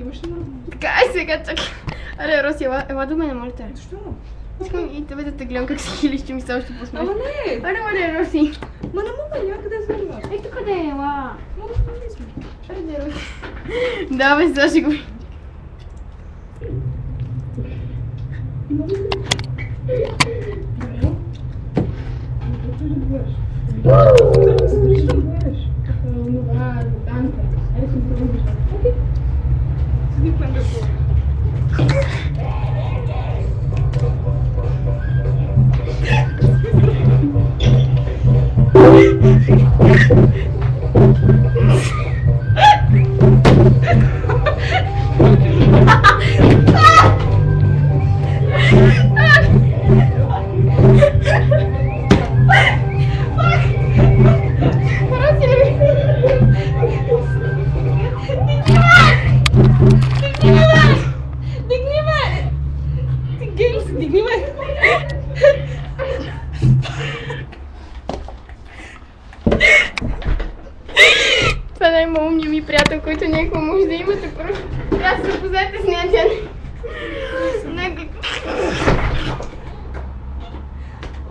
Имаш ли нормално? Така, ай сега чакай. Аре, Роси, ела до мене, моля те. Защо? Искам и тебе да те гледам как се хилиш, че ми се още посмеш. Ама не! Аре, Роси. Ма не мога, някъде да занимаваш. Ето къде е, ела. Мога да не сме. Аре, Роси. Да, бе, сега ще го... Това е най-малумният ми приятел, който някой може да имате. Просто трябва да се запознаете с нея.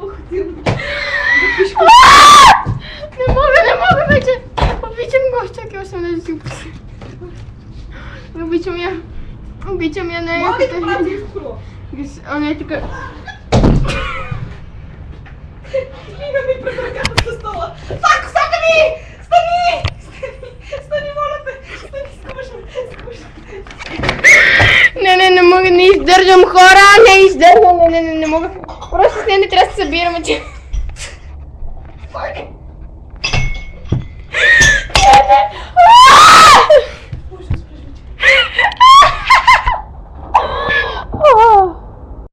Ох, ти... Не мога вече. Обичам го. Чакай, още да си пуси. Обичам я, не е Мога да като... ти правя изпро? О, не е така. Стига ми пред ръката с стола. Фак, стани ми! Стани! Стани, моля те! Стани, скушам. Не мога, не издържам, хора! Не издържам, не мога. Просто с нея не трябва да се събираме, че... Фак! Не!